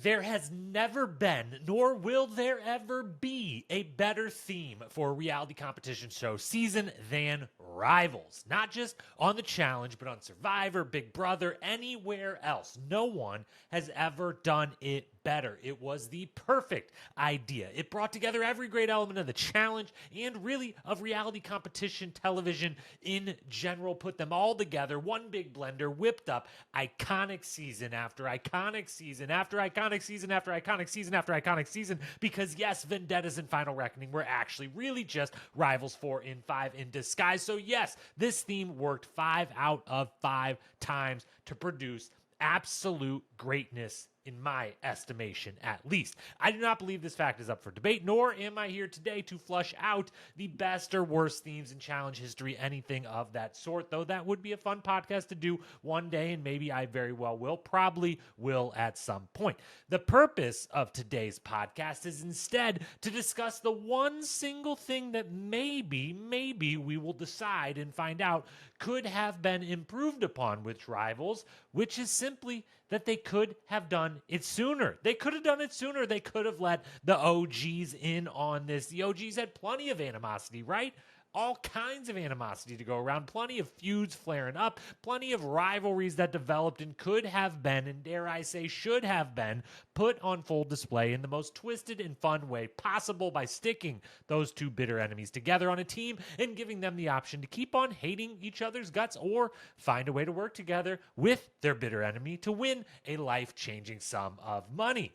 There has never been, nor will there ever be, a better theme for a reality competition show season than Rivals. Not just on The Challenge, but on Survivor, Big Brother, anywhere else. No one has ever done it better. It was the perfect idea. It brought together every great element of The Challenge and really of reality competition television in general, put them all together, one big blender, whipped up iconic season after iconic season after iconic season after iconic season after iconic season, because yes, Vendettas and Final Reckoning were actually really just Rivals 4 in 5 in disguise. So yes, this theme worked 5 out of 5 times to produce absolute greatness, in my estimation, at least. I do not believe this fact is up for debate, nor am I here today to flush out the best or worst themes in challenge history, anything of that sort, though that would be a fun podcast to do one day, and maybe I very well will, probably will at some point. The purpose of today's podcast is instead to discuss the one single thing that maybe we will decide and find out could have been improved upon with Rivals, which is simply that they could have done it sooner. They could have done it sooner. They could have let the OGs in on this. The OGs had plenty of animosity, right? All kinds of animosity to go around, plenty of feuds flaring up, plenty of rivalries that developed and could have been, and dare I say should have been, put on full display in the most twisted and fun way possible by sticking those two bitter enemies together on a team and giving them the option to keep on hating each other's guts or find a way to work together with their bitter enemy to win a life-changing sum of money.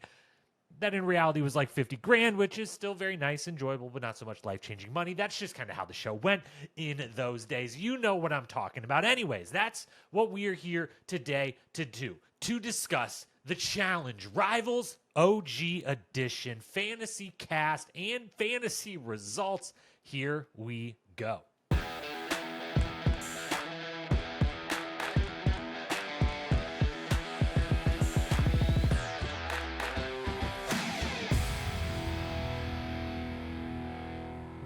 That in reality was like 50 grand, which is still very nice, enjoyable, but not so much life-changing money. That's just kind of how the show went in those days. You know what I'm talking about. Anyways, that's what we are here today to do, to discuss The Challenge, Rivals OG Edition, fantasy cast, and fantasy results. Here we go.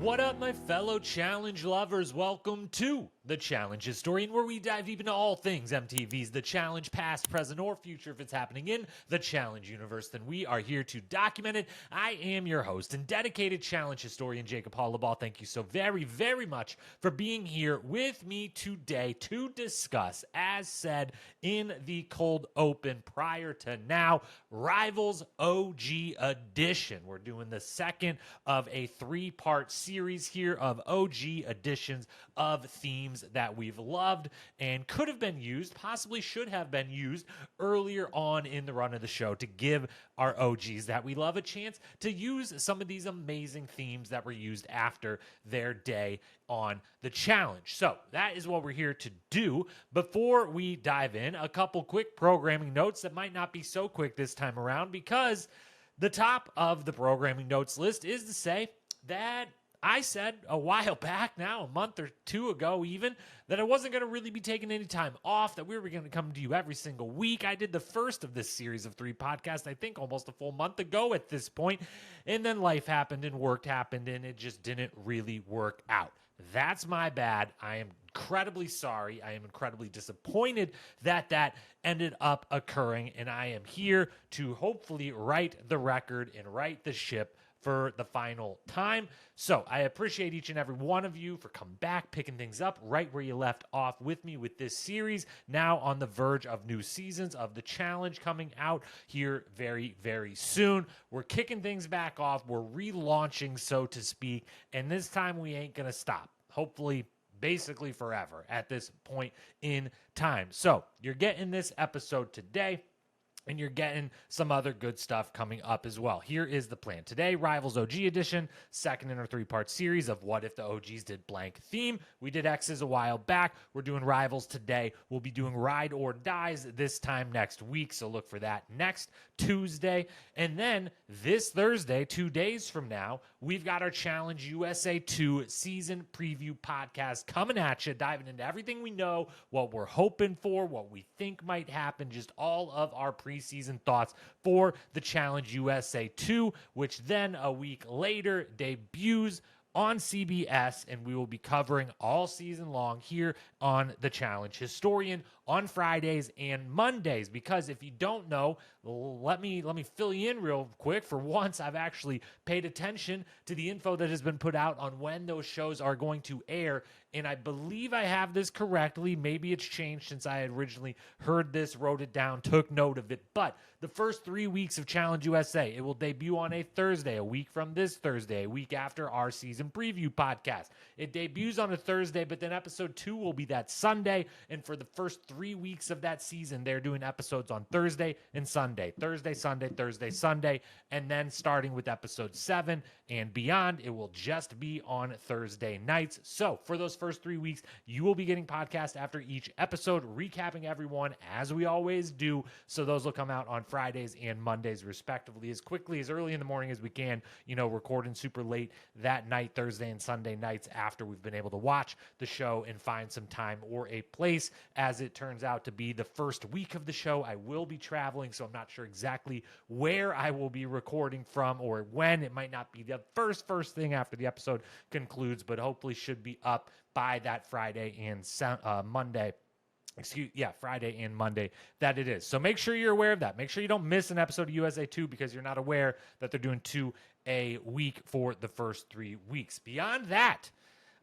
What up, my fellow challenge lovers? Welcome to The Challenge Historian, where we dive deep into all things MTV's The Challenge, past, present, or future. If it's happening in the Challenge universe, then we are here to document it. I am your host and dedicated challenge historian, Jacob Hollabaugh. Thank you so very, very much for being here with me today to discuss, as said in the cold open prior to now, Rivals OG Edition. We're doing the second of a 3-part series here of OG editions of themes that we've loved and could have been used, possibly should have been used earlier on in the run of the show to give our OGs that we love a chance to use some of these amazing themes that were used after their day on the challenge. So that is what we're here to do. Before we dive in, a couple quick programming notes that might not be so quick this time around, because the top of the programming notes list is to say that I said a while back now, a month or two ago even, that I wasn't going to really be taking any time off, that we were going to come to you every single week. I did the first of this series of 3 podcasts, I think almost a full month ago at this point, and then life happened and work happened, and it just didn't really work out. That's my bad. I am incredibly sorry. I am incredibly disappointed that that ended up occurring, and I am here to hopefully right the record and right the ship for the final time. So I appreciate each and every one of you for coming back, picking things up right where you left off with me with this series, now on the verge of new seasons of The Challenge coming out here very, very soon. We're kicking things back off. We're relaunching, so to speak, and this time we ain't going to stop. Hopefully, basically forever at this point in time. So you're getting this episode today, and you're getting some other good stuff coming up as well. Here is the plan. Today, Rivals OG Edition, second in our 3-part series of What If the OGs Did Blank theme. We did X's a while back. We're doing Rivals today. We'll be doing Ride or Dies this time next week, so look for that next Tuesday. And then this Thursday, 2 days from now, we've got our Challenge USA 2 season preview podcast coming at you, diving into everything we know, what we're hoping for, what we think might happen, just all of our preseason thoughts for the Challenge USA 2, which then a week later debuts on CBS, and we will be covering all season long here on The Challenge Historian on Fridays and Mondays, because if you don't know, let me fill you in real quick. For once, I've actually paid attention to the info that has been put out on when those shows are going to air, and I believe I have this correctly. Maybe it's changed since I had originally heard this, wrote it down, took note of it. But the first 3 weeks of Challenge USA, it will debut on a Thursday, a week from this Thursday, a week after our season preview podcast. It debuts on a Thursday, but then episode 2 will be that Sunday. And for the first 3 weeks of that season, they're doing episodes on Thursday and Sunday. Thursday, Sunday, Thursday, Sunday. And then starting with episode 7 and beyond, it will just be on Thursday nights. So for those first 3 weeks, you will be getting podcasts after each episode, recapping everyone as we always do. So those will come out on Fridays and Mondays, respectively, as quickly as early in the morning as we can, recording super late that night, Thursday and Sunday nights, after we've been able to watch the show and find some time or a place. As it turns out to be the first week of the show, I will be traveling, so I'm not sure exactly where I will be recording from or when. It might not be the first thing after the episode concludes, but hopefully should be up by that Friday and Monday. Friday and Monday that it is. So make sure you're aware of that. Make sure you don't miss an episode of USA 2 because you're not aware that they're doing 2 a week for the first 3 weeks. Beyond that,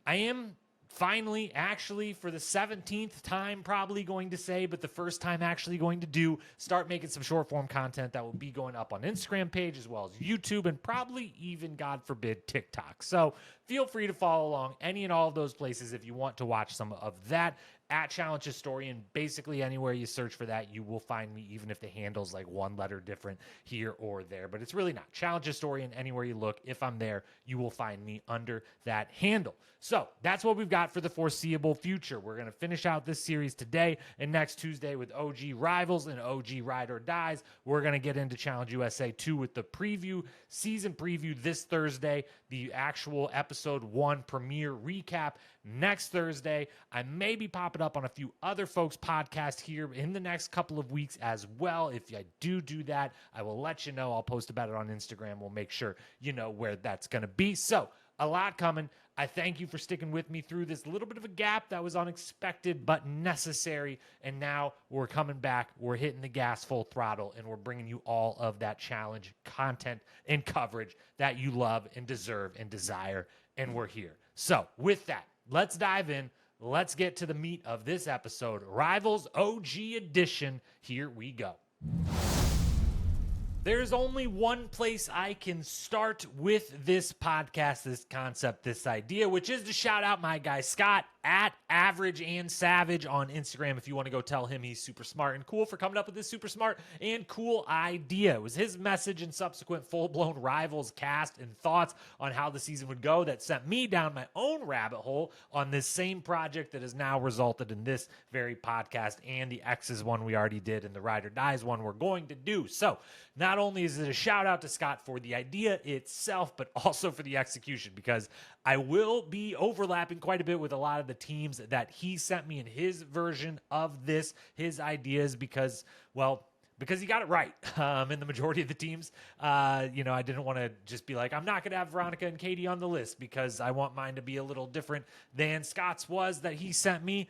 I am finally, actually, for the 17th time probably going to say, but the first time actually going to start making some short form content that will be going up on Instagram page as well as YouTube and probably even, God forbid, TikTok. So feel free to follow along any and all of those places if you want to watch some of that. At Challenge Historian, basically anywhere you search for that, you will find me, even if the handle's like one letter different here or there. But it's really not. Challenge Historian, anywhere you look, if I'm there, you will find me under that handle. So that's what we've got for the foreseeable future. We're going to finish out this series today and next Tuesday with OG Rivals and OG Ride or Dies. We're going to get into Challenge USA 2 with the season preview this Thursday, the actual episode 1 premiere recap next Thursday. I may be popping up on a few other folks' podcasts here in the next couple of weeks as well. If I do that, I will let you know. I'll post about it on Instagram. We'll make sure you know where that's going to be. So a lot coming. I thank you for sticking with me through this little bit of a gap that was unexpected but necessary. And now we're coming back. We're hitting the gas full throttle, and we're bringing you all of that challenge content and coverage that you love and deserve and desire. And we're here. So with that, let's dive in. Let's get to the meat of this episode. Rivals OG Edition. Here we go. There's only one place I can start with this podcast, this concept, this idea, which is to shout out my guy Scott at Average and Savage on Instagram. If you want to go tell him he's super smart and cool for coming up with this super smart and cool idea. It was his message and subsequent full-blown Rivals cast and thoughts on how the season would go that sent me down my own rabbit hole on this same project that has now resulted in this very podcast and the X's one we already did and the Ride or Dies one we're going to do. So not only is it a shout out to Scott for the idea itself, but also for the execution, because I will be overlapping quite a bit with a lot of the teams that he sent me in his version of this, his ideas, because he got it right in the majority of the teams. I didn't want to just be like, I'm not going to have Veronica and Katie on the list because I want mine to be a little different than Scott's was that he sent me.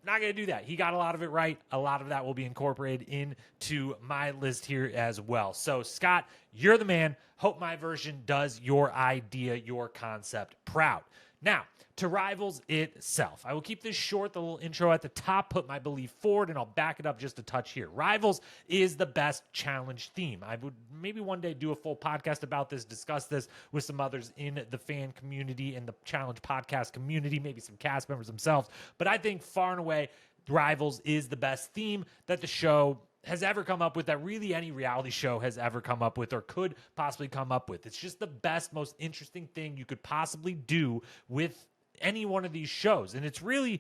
Not going to do that. He got a lot of it right. A lot of that will be incorporated into my list here as well. So, Scott, you're the man. Hope my version does your idea, your concept proud. Now, to Rivals itself. I will keep this short, the little intro at the top, put my belief forward, and I'll back it up just a touch here. Rivals is the best challenge theme. I would maybe one day do a full podcast about this, discuss this with some others in the fan community and the challenge podcast community, maybe some cast members themselves. But I think far and away, Rivals is the best theme that the show has ever come up with, that really any reality show has ever come up with or could possibly come up with. It's just the best, most interesting thing you could possibly do with any one of these shows. And it's really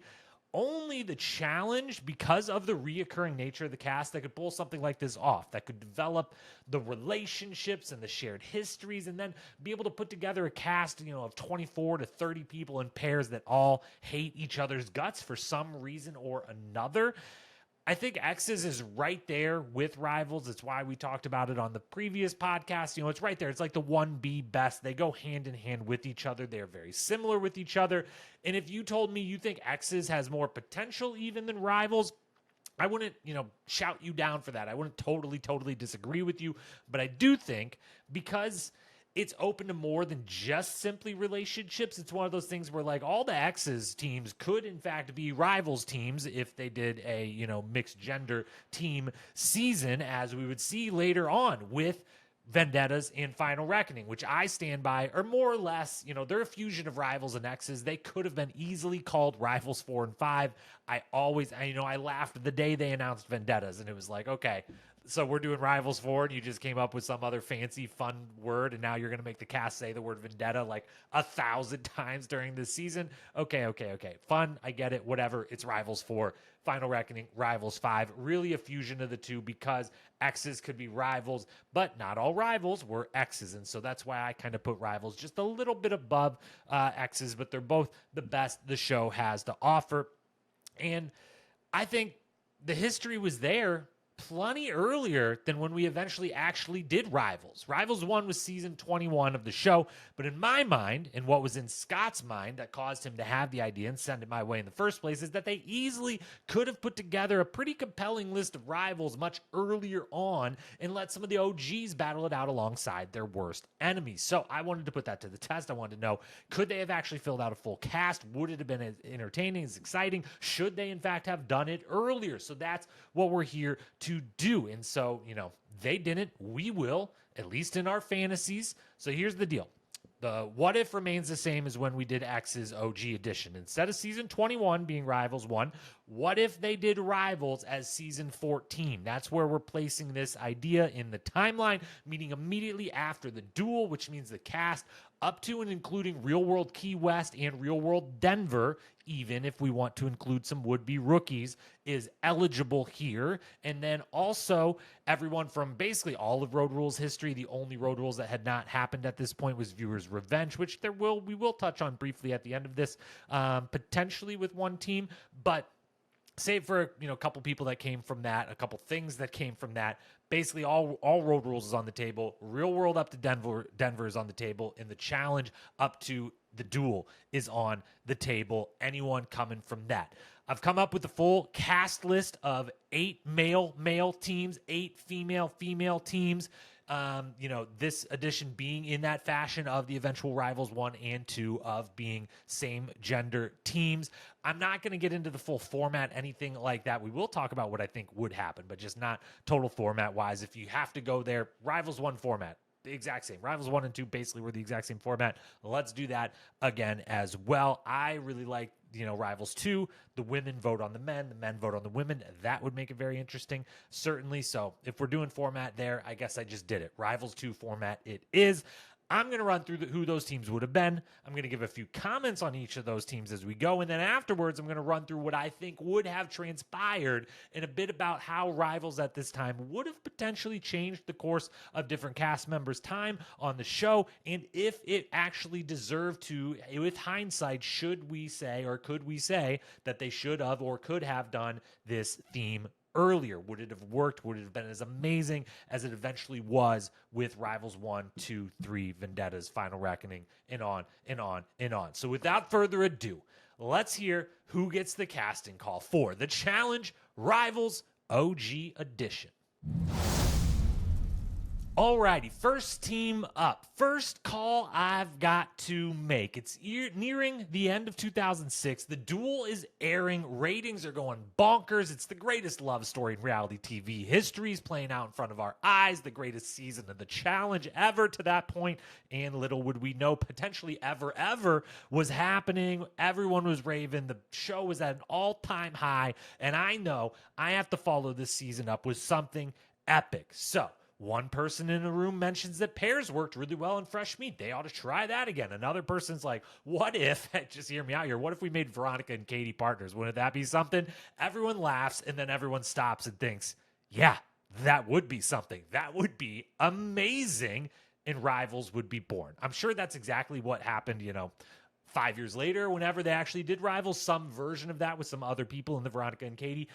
only the challenge, because of the reoccurring nature of the cast, that could pull something like this off, that could develop the relationships and the shared histories, and then be able to put together a cast, of 24 to 30 people in pairs that all hate each other's guts for some reason or another. I think X's is right there with Rivals. It's why we talked about it on the previous podcast. It's right there. It's like the 1B best. They go hand in hand with each other. They're very similar with each other. And if you told me you think X's has more potential even than Rivals, I wouldn't, shout you down for that. I wouldn't totally disagree with you. But I do think because it's open to more than just simply relationships, it's one of those things where like all the X's teams could in fact be rivals teams if they did a, mixed gender team season, as we would see later on with Vendettas and Final Reckoning, which I stand by, are more or less, they're a fusion of Rivals and X's. They could have been easily called Rivals 4 and 5. I laughed the day they announced Vendettas, and it was like, okay, so we're doing Rivals 4, and you just came up with some other fancy, fun word, and now you're going to make the cast say the word Vendetta like 1,000 times during this season. Okay. Fun, I get it, whatever. It's Rivals 4. Final Reckoning, Rivals 5. Really a fusion of the two because X's could be rivals, but not all rivals were X's. And so that's why I kind of put Rivals just a little bit above X's, but they're both the best the show has to offer. And I think the history was there plenty earlier than when we eventually actually did Rivals. Rivals 1 was season 21 of the show, but in my mind, and what was in Scott's mind that caused him to have the idea and send it my way in the first place, is that they easily could have put together a pretty compelling list of rivals much earlier on and let some of the OGs battle it out alongside their worst enemies. So I wanted to put that to the test. I wanted to know, could they have actually filled out a full cast? Would it have been as entertaining, as exciting? Should they, in fact, have done it earlier? So that's what we're here to do. And so, they didn't. We will, at least in our fantasies. So here's the deal. The what if remains the same as when we did X's OG edition. Instead of season 21 being Rivals 1, what if they did Rivals as season 14? That's where we're placing this idea in the timeline, meaning immediately after the duel, which means the cast up to and including Real World Key West and Real World Denver, even if we want to include some would-be rookies, is eligible here. And then also everyone from basically all of Road Rules history. The only Road Rules that had not happened at this point was Viewers Revenge, which we will touch on briefly at the end of this, potentially with one team, but save for a couple people that came from that, a couple things that came from that. Basically, all Road Rules is on the table. Real World up to Denver is on the table, and the challenge up to the duel is on the table. Anyone coming from that. I've come up with a full cast list of 8 male teams, 8 female teams. This edition being in that fashion of the eventual Rivals 1 and 2 of being same gender teams. I'm not going to get into the full format, anything like that. We will talk about what I think would happen, but just not total format wise. If you have to go there, Rivals 1 format, the exact same. Rivals 1 and 2 basically were the exact same format. Let's do that again as well. I really like Rivals 2, the women vote on the men vote on the women. That would make it very interesting, certainly. So if we're doing format there, I guess I just did it. Rivals 2 format it is. I'm going to run through who those teams would have been. I'm going to give a few comments on each of those teams as we go. And then afterwards, I'm going to run through what I think would have transpired and a bit about how Rivals at this time would have potentially changed the course of different cast members' time on the show. And if it actually deserved to, with hindsight, should we say, or could we say that they should have or could have done this theme earlier? Would it have worked? Would it have been as amazing as it eventually was with Rivals 1, 2, 3, Vendettas, Final Reckoning, and on and on and on? So without further ado, let's hear who gets the casting call for the Challenge Rivals OG Edition. Alrighty, first team up. First call I've got to make. It's nearing the end of 2006. The duel is airing. Ratings are going bonkers. It's the greatest love story in reality TV history. Is playing out in front of our eyes. The greatest season of the challenge ever to that point. And little would we know, potentially ever was happening. Everyone was raving. The show was at an all-time high. And I know I have to follow this season up with something epic. So one person in a room mentions that pairs worked really well in Fresh Meat. They ought to try that again. Another person's like, what if, just hear me out here, what if we made Veronica and Katie partners? Wouldn't that be something? Everyone laughs, and then everyone stops and thinks, yeah, that would be something. That would be amazing, and Rivals would be born. I'm sure that's exactly what happened, 5 years later, whenever they actually did Rivals, some version of that with some other people in the Veronica and Katie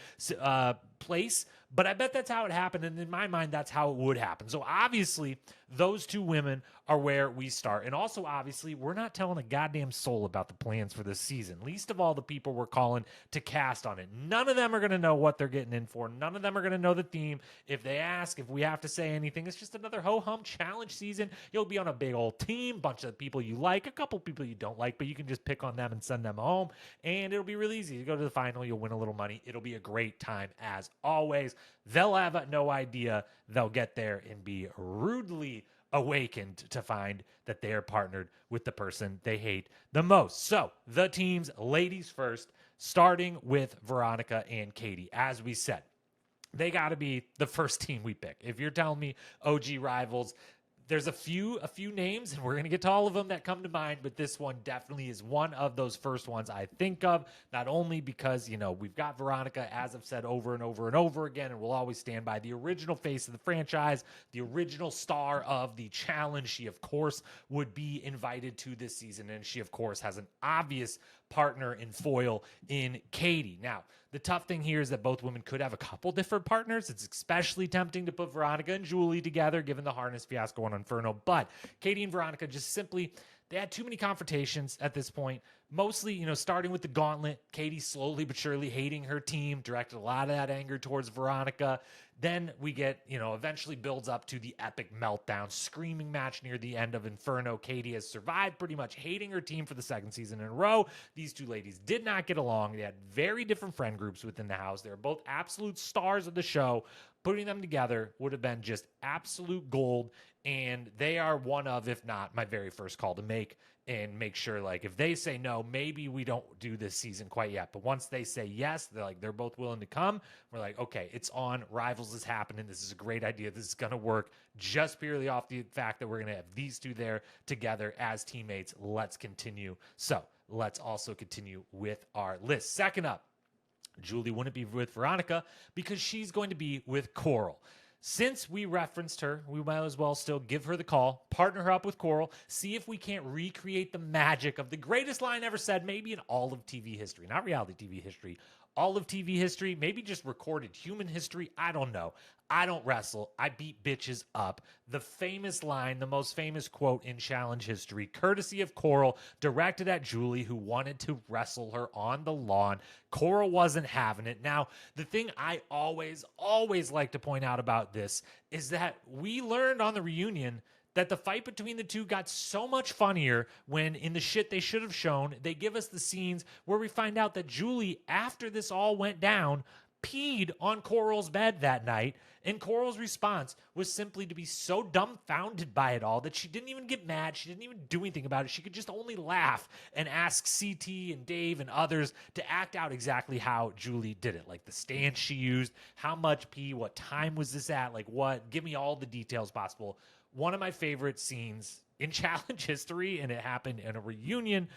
place, but I bet that's how it happened. And in my mind, that's how it would happen. So obviously, those two women are where we start. And also, obviously, we're not telling a goddamn soul about the plans for this season, least of all the people we're calling to cast on it. None of them are going to know what they're getting in for. None of them are going to know the theme. If they ask, if we have to say anything, it's just another ho-hum challenge season. You'll be on a big old team, bunch of people you like, a couple people you don't like, but you can just pick on them and send them home. And it'll be really easy. You go to the final, you'll win a little money. It'll be a great time as always. They'll have no idea. They'll get there and be rudely awakened to find that they are partnered with the person they hate the most. So the teams, ladies first, starting with Veronica and Katie. As we said, they got to be the first team we pick. If you're telling me OG rivals, there's a few names, and we're going to get to all of them that come to mind, but this one definitely is one of those first ones I think of, not only because, we've got Veronica, as I've said over and over and over again, and we'll always stand by the original face of the franchise, the original star of the challenge. She, of course, would be invited to this season, and she, of course, has an obvious partner and foil in Katie. Now, the tough thing here is that both women could have a couple different partners. It's especially tempting to put Veronica and Julie together, given the harness fiasco on Inferno. But Katie and Veronica just simply, they had too many confrontations at this point. Mostly, starting with the gauntlet, Katie slowly but surely hating her team, directed a lot of that anger towards Veronica. Then we get, eventually builds up to the epic meltdown, screaming match near the end of Inferno. Katie has survived pretty much hating her team for the second season in a row. These two ladies did not get along. They had very different friend groups within the house. They were both absolute stars of the show. Putting them together would have been just absolute gold. And they are one of, if not my very first call to make, and make sure, if they say no, maybe we don't do this season quite yet. But once they say yes, they're both willing to come. We're like, okay, it's on. Rivals is happening. This is a great idea. This is going to work just purely off the fact that we're going to have these two there together as teammates. Let's continue. So let's also continue with our list. Second up, Julie wouldn't be with Veronica because she's going to be with Coral. Since we referenced her, we might as well still give her the call, partner her up with Coral, see if we can't recreate the magic of the greatest line ever said, maybe in all of TV history, not reality TV history, all of TV history, maybe just recorded human history. I don't know. I don't wrestle. I beat bitches up. The famous line, the most famous quote in challenge history, courtesy of Coral, directed at Julie, who wanted to wrestle her on the lawn. Coral wasn't having it. Now, the thing I always like to point out about this is that we learned on the reunion that the fight between the two got so much funnier when in the shit they should have shown, they give us the scenes where we find out that Julie, after this all went down, peed on Coral's bed that night, and Coral's response was simply to be so dumbfounded by it all that she didn't even get mad. She didn't even do anything about it. She could just only laugh and ask CT and Dave and others to act out exactly how Julie did it, like the stance she used, how much pee, what time was this at, what, give me all the details possible. One of my favorite scenes in challenge history, and it happened in a reunion.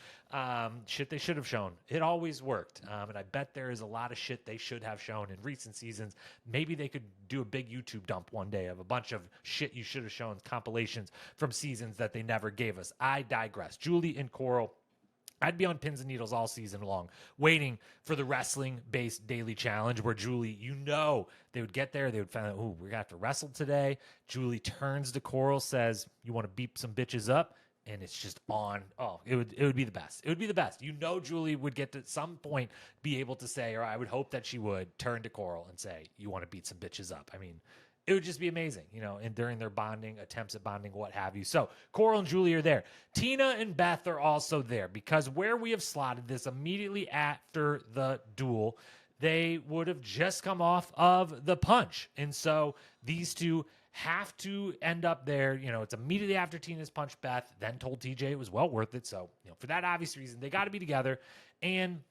Shit they should have shown. It always worked. And I bet there is a lot of shit they should have shown in recent seasons. Maybe they could do a big YouTube dump one day of a bunch of shit you should have shown, compilations from seasons that they never gave us. I digress. Julie and Coral, I'd be on pins and needles all season long, waiting for the wrestling-based daily challenge where Julie, they would get there, they would find out, we're going to have to wrestle today. Julie turns to Coral, says, you want to beat some bitches up? And it's just on. Oh, it would be the best. It would be the best. Julie would get to some point be able to say, or I would hope that she would turn to Coral and say, you want to beat some bitches up? I mean, it would just be amazing, and during their bonding, attempts at bonding, what have you. So Coral and Julie are there. Tina and Beth are also there because where we have slotted this immediately after the duel, they would have just come off of the punch. And so these two have to end up there. It's immediately after Tina's punched Beth, then told TJ it was well worth it. So, for that obvious reason, they got to be together. And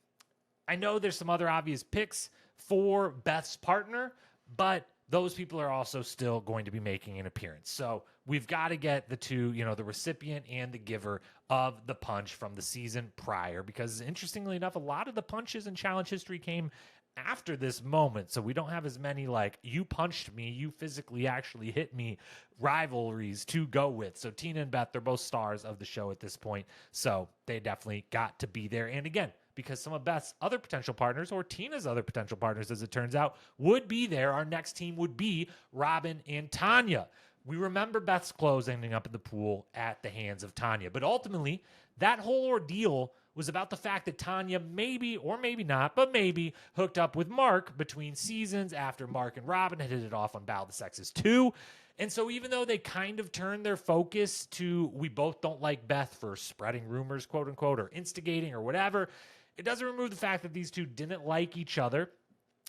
I know there's some other obvious picks for Beth's partner, but those people are also still going to be making an appearance. So we've got to get the two, the recipient and the giver of the punch from the season prior, because interestingly enough, a lot of the punches in challenge history came after this moment. So we don't have as many you punched me, you physically actually hit me rivalries to go with. So Tina and Beth, they're both stars of the show at this point. So they definitely got to be there. And again, because some of Beth's other potential partners, or Tina's other potential partners, as it turns out, would be there. Our next team would be Robin and Tanya. We remember Beth's clothes ending up in the pool at the hands of Tanya, but ultimately, that whole ordeal was about the fact that Tanya maybe, or maybe not, but maybe hooked up with Mark between seasons after Mark and Robin had hit it off on Battle of the Sexes 2. And so even though they kind of turned their focus to we both don't like Beth for spreading rumors, quote unquote, or instigating or whatever, it doesn't remove the fact that these two didn't like each other,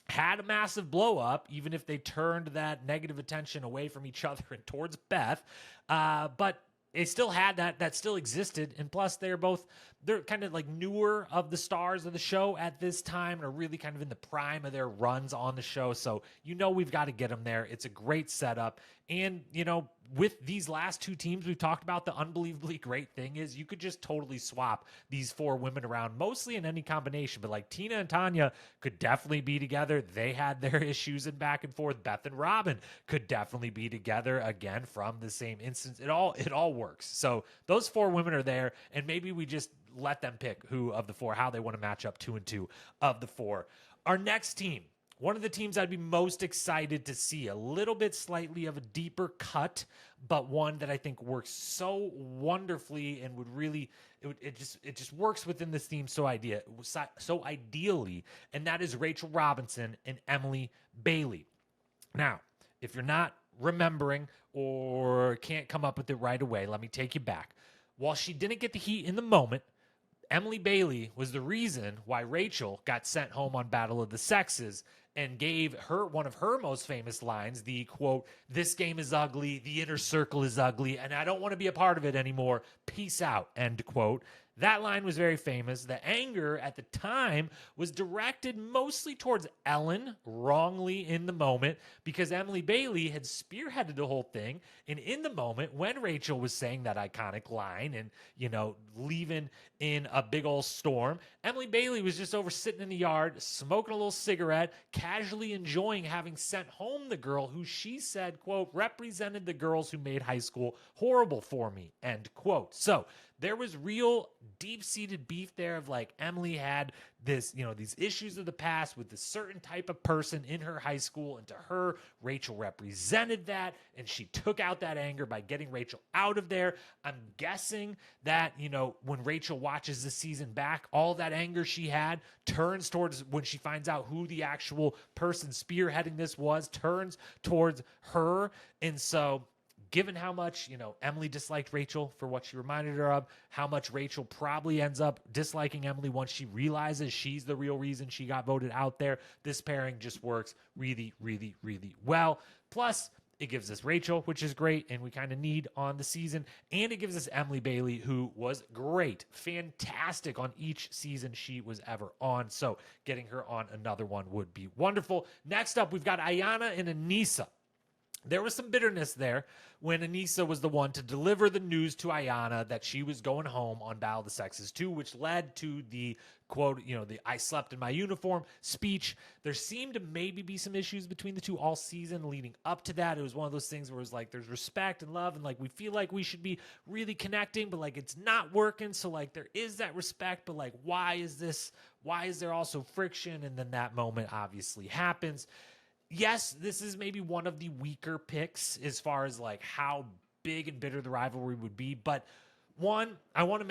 had a massive blow up, even if they turned that negative attention away from each other and towards Beth. But they still had that still existed. And plus they're kind of like newer of the stars of the show at this time and are really kind of in the prime of their runs on the show. So, we've got to get them there. It's a great setup. And, with these last two teams we've talked about, the unbelievably great thing is you could just totally swap these four women around, mostly in any combination. But like Tina and Tanya could definitely be together. They had their issues and back and forth. Beth and Robin could definitely be together again from the same instance. It all works. So those four women are there, and maybe we just let them pick who of the four, how they want to match up 2 and 2 of the four. Our next team, one of the teams I'd be most excited to see, a little bit slightly of a deeper cut, but one that I think works so wonderfully and would really, it just works within this theme so ideally, and that is Rachel Robinson and Emily Bailey. Now, if you're not remembering or can't come up with it right away, let me take you back. While she didn't get the heat in the moment, Emily Bailey was the reason why Rachel got sent home on Battle of the Sexes and gave her one of her most famous lines, the quote, "This game is ugly, the inner circle is ugly, and I don't want to be a part of it anymore. Peace out," end quote. That line was very famous. The anger at the time was directed mostly towards Ellen, wrongly in the moment, because Emily Bailey had spearheaded the whole thing. And in the moment, when Rachel was saying that iconic line and, leaving in a big old storm, Emily Bailey was just over sitting in the yard, smoking a little cigarette, casually enjoying having sent home the girl who she said, quote, represented the girls who made high school horrible for me, end quote. So there was real deep-seated beef there of like Emily had this, these issues of the past with this certain type of person in her high school. And to her, Rachel represented that. And she took out that anger by getting Rachel out of there. I'm guessing that, when Rachel watches the season back, all that anger she had turns towards when she finds out who the actual person spearheading this was, turns towards her. And so, given how much, Emily disliked Rachel for what she reminded her of, how much Rachel probably ends up disliking Emily once she realizes she's the real reason she got voted out there, this pairing just works really, really, really well. Plus, it gives us Rachel, which is great, and we kind of need on the season. And it gives us Emily Bailey, who was great, fantastic on each season she was ever on. So getting her on another one would be wonderful. Next up, we've got Ayanna and Anissa. There was some bitterness there when Anissa was the one to deliver the news to Ayanna that she was going home on Battle of the Sexes 2, which led to the quote, the "I slept in my uniform" speech. There seemed to maybe be some issues between the two all season leading up to that. It was one of those things where it was like there's respect and love and like we feel like we should be really connecting, but like it's not working. So like there is that respect, but like why is there also friction? And then that moment obviously happens. Yes, this is maybe one of the weaker picks as far as like how big and bitter the rivalry would be. But one, I want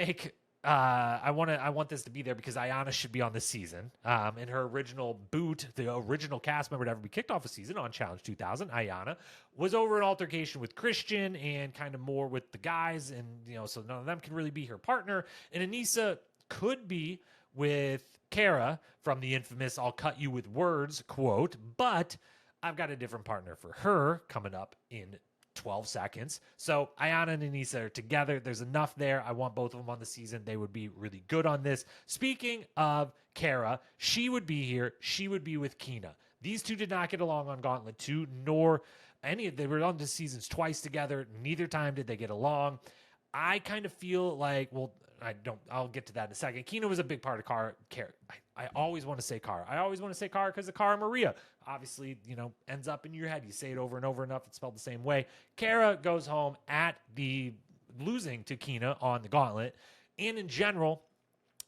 this to be there because Ayanna should be on this season. In her original boot, the original cast member to ever be kicked off a season on Challenge 2000, Ayanna was over an altercation with Christian and kind of more with the guys, and so none of them can really be her partner. And Anissa could be with Kara from the infamous "I'll cut you with words" quote, but I've got a different partner for her coming up in 12 seconds. So Ayanna and Anissa are together. There's enough there. I want both of them on the season. They would be really good on this. Speaking of Kara, she would be here. She would be with Kina. These two did not get along on Gauntlet 2, nor they were on the seasons twice together. Neither time did they get along. I kind of feel like, I'll get to that in a second. Kina was a big part of Kara. I always want to say Kara. I always want to say Kara because of Kara Maria. Obviously, ends up in your head. You say it over and over enough, it's spelled the same way. Kara goes home at the losing to Kina on the Gauntlet. And in general,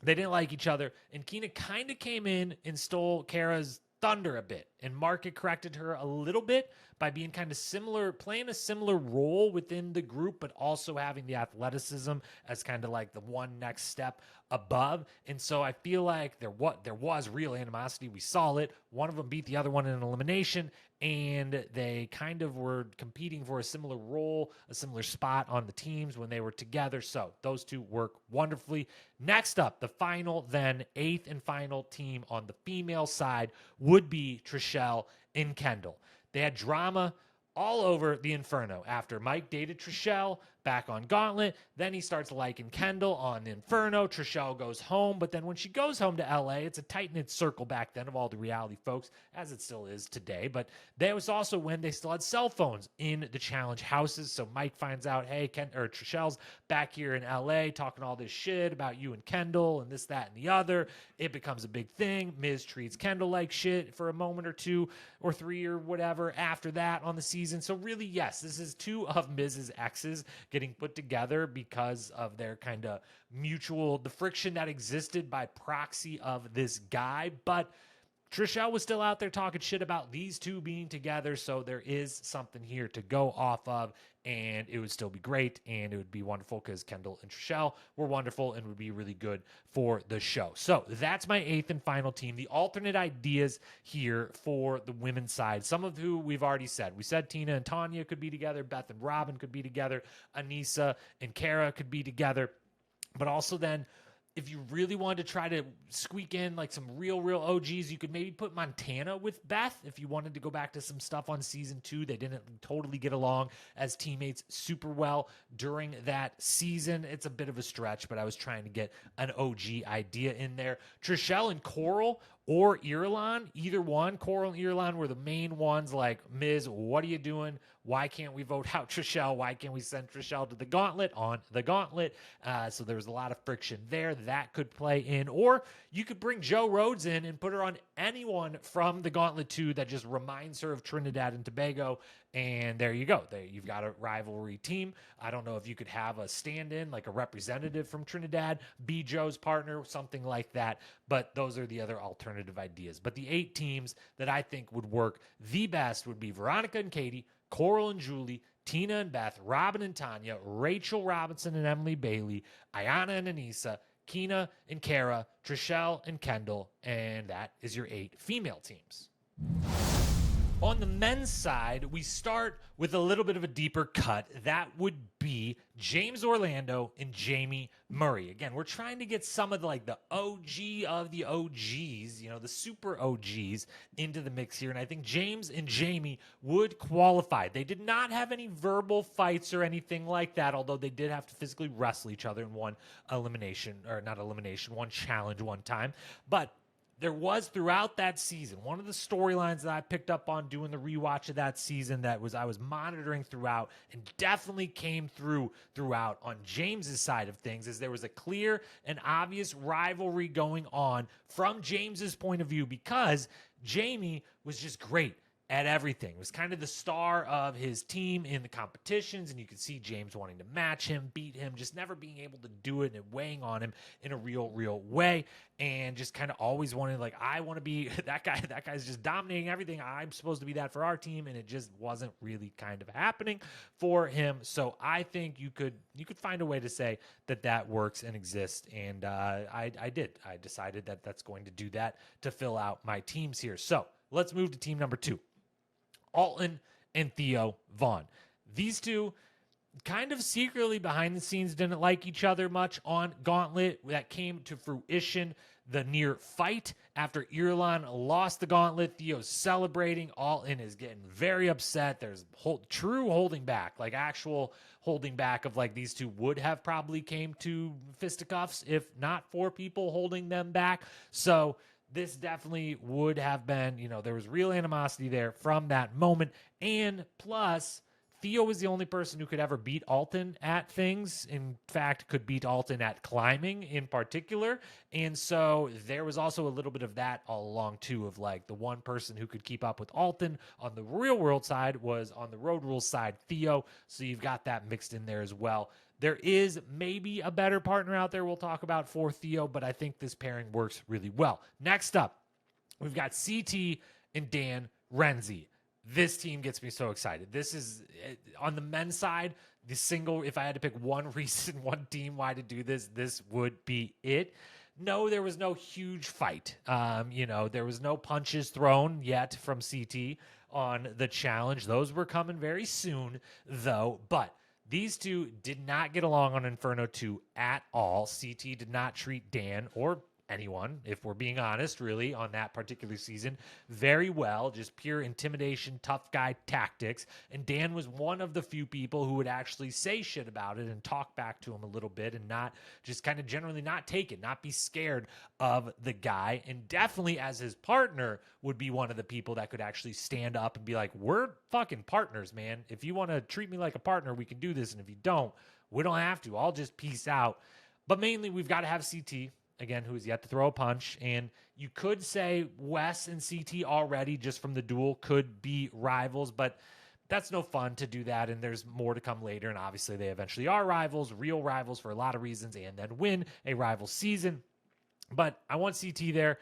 They didn't like each other, and Kina kind of came in and stole Kara's thunder a bit, and Market corrected her a little bit by being kind of similar, playing a similar role within the group, but also having the athleticism as kind of like the one next step above. And so I feel like there was real animosity. We saw it. One of them beat the other one in an elimination, and they kind of were competing for a similar role, a similar spot on the teams when they were together. So those two work wonderfully. Next up, the final, then eighth and final team on the female side would be Trishelle and Kendall. They had drama all over the Inferno after Mike dated Trishelle back on Gauntlet. Then he starts liking Kendall on the Inferno. Trishelle goes home, but then when she goes home to LA, it's a tight-knit circle back then of all the reality folks, as it still is today. But that was also when they still had cell phones in the challenge houses. So Mike finds out, hey, Trishelle's back here in LA talking all this shit about you and Kendall and this, that, and the other. It becomes a big thing. Miz treats Kendall like shit for a moment or two or three or whatever after that on the season. So really, yes, this is two of Miz's exes getting put together because of their kind of the friction that existed by proxy of this guy. But Trishelle was still out there talking shit about these two being together, so there is something here to go off of, and it would still be great, and it would be wonderful because Kendall and Trishelle were wonderful and would be really good for the show. So that's my eighth and final team. The alternate ideas here for the women's side, some of who we've already said. We said Tina and Tanya could be together, Beth and Robin could be together, Anissa and Kara could be together, but also then if you really wanted to try to squeak in like some real OGs, you could maybe put Montana with Beth. If you wanted to go back to some stuff on season 2, they didn't totally get along as teammates super well during that season. It's a bit of a stretch, but I was trying to get an OG idea in there. Trishelle and Coral or Irulan, either one. Coral and Irulan were the main ones, like, Miz, what are you doing? Why can't we vote out Trishelle? Why can't we send Trishelle to the Gauntlet on the Gauntlet? So there was a lot of friction there. That could play in. Or you could bring Joe Rhodes in and put her on anyone from the Gauntlet 2 that just reminds her of Trinidad and Tobago. And there you go. You've got a rivalry team. I don't know if you could have a stand-in, like a representative from Trinidad, be Joe's partner, something like that. But those are the other alternative ideas. But the 8 teams that I think would work the best would be Veronica and Katie, Coral and Julie, Tina and Beth, Robin and Tanya, Rachel Robinson and Emily Bailey, Ayana and Anissa, Kina and Kara, Trishelle and Kendall, and that is your 8 female teams. On the men's side, we start with a little bit of a deeper cut. That would be James Orlando and Jamie Murray. Again, we're trying to get some of the OG of the OGs, the super OGs into the mix here. And I think James and Jamie would qualify. They did not have any verbal fights or anything like that, although they did have to physically wrestle each other in one challenge one time. But there was throughout that season, one of the storylines that I picked up on doing the rewatch of that season I was monitoring throughout and definitely came throughout on James's side of things, is there was a clear and obvious rivalry going on from James's point of view because Jamie was just great at everything. It was kind of the star of his team in the competitions, and you could see James wanting to match him, beat him, just never being able to do it and weighing on him in a real way, and just kind of always wanting, I want to be that guy. That guy's just dominating everything. I'm supposed to be that for our team, and it just wasn't really kind of happening for him. So I think you could find a way to say that works and exists, and I did. I decided that that's going to do that to fill out my teams here. So let's move to team number 2. Alton and Theo Vaughn. These two kind of secretly behind the scenes didn't like each other much on Gauntlet. That came to fruition, the near fight after Irulan lost the Gauntlet. Theo's celebrating. Alton is getting very upset. There's true holding back, actual holding back of these two would have probably came to fisticuffs if not for people holding them back. So this definitely would have been, there was real animosity there from that moment. And plus, Theo was the only person who could ever beat Alton at things. In fact, could beat Alton at climbing in particular. And so there was also a little bit of that all along, too, of like the one person who could keep up with Alton on the real world side was on the road rules side, Theo. So you've got that mixed in there as well. There is maybe a better partner out there we'll talk about for Theo, but I think this pairing works really well. Next up, we've got CT and Dan Renzi. This team gets me so excited. This is on the men's side, the single, if I had to pick one reason, one team why to do this, this would be it. No, there was no huge fight. There was no punches thrown yet from CT on the challenge. Those were coming very soon, though. But these two did not get along on Inferno 2 at all. CT did not treat Dan or anyone, if we're being honest, really, on that particular season, very well. Just pure intimidation, tough guy tactics. And Dan was one of the few people who would actually say shit about it and talk back to him a little bit and not just kind of generally not take it, not be scared of the guy. And definitely as his partner would be one of the people that could actually stand up and be like, we're fucking partners, man. If you want to treat me like a partner, we can do this. And if you don't, we don't have to. I'll just peace out. But mainly we've got to have CT, again, who is yet to throw a punch. And you could say Wes and CT already, just from the duel, could be rivals, but that's no fun to do that. And there's more to come later. And obviously they eventually are rivals, real rivals for a lot of reasons, and then win a rival season. But I want CT there.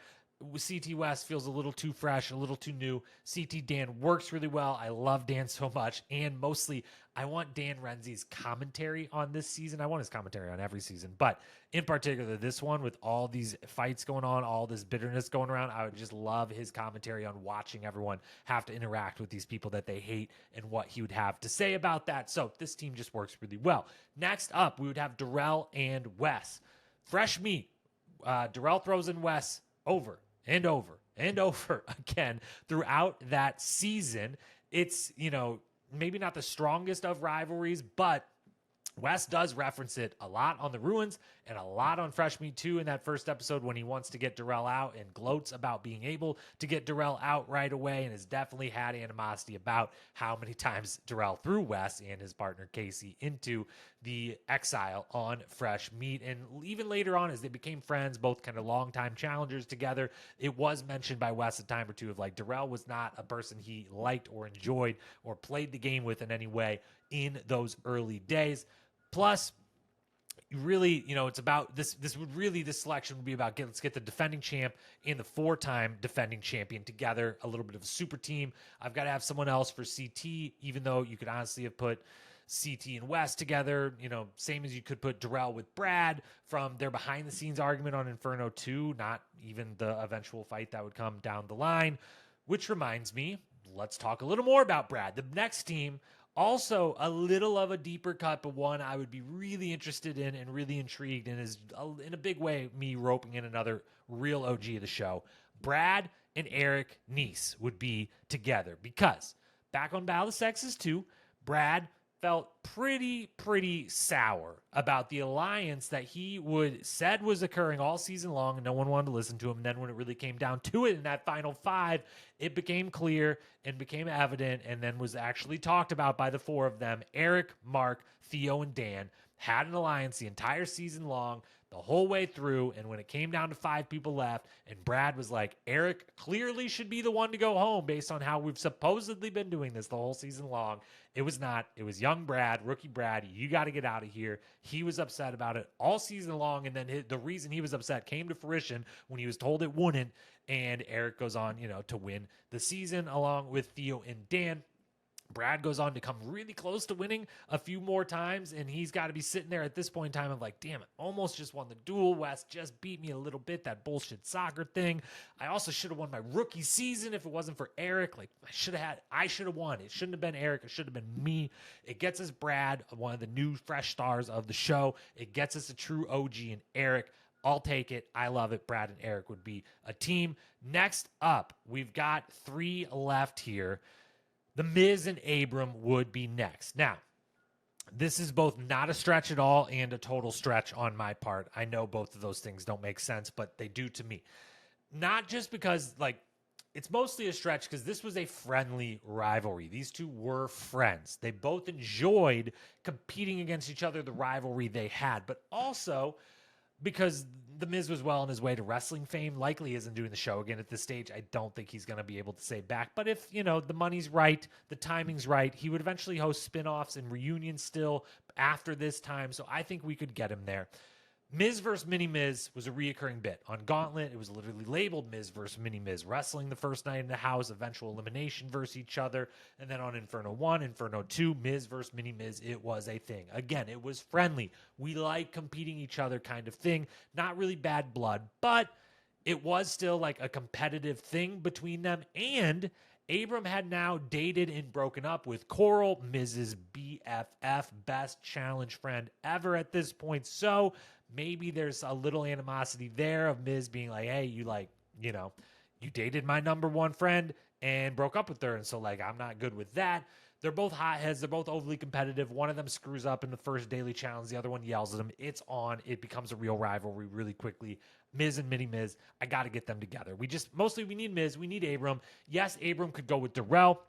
CT West feels a little too fresh, a little too new. CT Dan works really well. I love Dan so much. And mostly, I want Dan Renzi's commentary on this season. I want his commentary on every season. But in particular, this one, with all these fights going on, all this bitterness going around, I would just love his commentary on watching everyone have to interact with these people that they hate and what he would have to say about that. So this team just works really well. Next up, we would have Darrell and Wes. Fresh meat. Darrell throws in Wes over and over and over again throughout that season. It's, maybe not the strongest of rivalries, but Wes does reference it a lot on the Ruins and a lot on Fresh Meat 2 in that first episode when he wants to get Darrell out and gloats about being able to get Darrell out right away, and has definitely had animosity about how many times Darrell threw Wes and his partner Casey into the exile on Fresh Meat. And even later on, as they became friends, both kind of longtime challengers together, it was mentioned by Wes a time or two of like Darrell was not a person he liked or enjoyed or played the game with in any way in those early days. Plus, really, it's about this selection would be about let's get the defending champ and the 4-time defending champion together, a little bit of a super team. I've got to have someone else for CT, even though you could honestly have put CT and West together, same as you could put Darrell with Brad from their behind the scenes argument on Inferno 2, not even the eventual fight that would come down the line. Which reminds me, let's talk a little more about Brad. The next team, also a little of a deeper cut, but one I would be really interested in and really intrigued, and is in a big way me roping in another real OG of the show. Brad and Eric Nice would be together, because back on Battle of the Sexes 2, Brad felt pretty sour about the alliance that he said was occurring all season long, and no one wanted to listen to him. And then when it really came down to it in that final 5, it became clear and became evident, and then was actually talked about by the 4 of them. Eric, Mark, Theo, and Dan had an alliance the entire season long, the whole way through. And when it came down to 5 people left, and Brad was like, Eric clearly should be the one to go home based on how we've supposedly been doing this the whole season long. It was not. It was young Brad, rookie Brad. You got to get out of here. He was upset about it all season long. And then the reason he was upset came to fruition when he was told it wouldn't. And Eric goes on, to win the season along with Theo and Dan. Brad goes on to come really close to winning a few more times, and he's got to be sitting there at this point in time of like, damn it, almost just won the duel. West just beat me a little bit, that bullshit soccer thing. I also should have won my rookie season if it wasn't for Eric. Like, I should have won. It shouldn't have been Eric. It should have been me. It gets us Brad, one of the new fresh stars of the show. It gets us a true OG in Eric. I'll take it. I love it. Brad and Eric would be a team. Next up, we've got 3 left here. The Miz and Abram would be next. Now, this is both not a stretch at all and a total stretch on my part. I know both of those things don't make sense, but they do to me. Not just because, It's mostly a stretch because this was a friendly rivalry. These two were friends. They both enjoyed competing against each other, the rivalry they had, but also because The Miz was well on his way to wrestling fame, likely isn't doing the show again at this stage. I don't think he's going to be able to say back. But if, the money's right, the timing's right, he would eventually host spin-offs and reunions still after this time. So I think we could get him there. Miz versus Mini Miz was a reoccurring bit. On Gauntlet, it was literally labeled Miz versus Mini Miz. Wrestling the first night in the house, eventual elimination versus each other. And then on Inferno 1, Inferno 2, Miz versus Mini Miz, it was a thing. Again, it was friendly. We like competing each other kind of thing. Not really bad blood, but it was still like a competitive thing between them. And Abram had now dated and broken up with Coral, Miz's BFF, best challenge friend ever at this point. So maybe there's a little animosity there of Miz being like, hey, you dated my number one friend and broke up with her. And so, like, I'm not good with that. They're both hotheads. They're both overly competitive. One of them screws up in the first daily challenge. The other one yells at him. It's on. It becomes a real rivalry really quickly. Miz and Mini Miz, I got to get them together. We need Miz. We need Abram. Yes, Abram could go with Darrell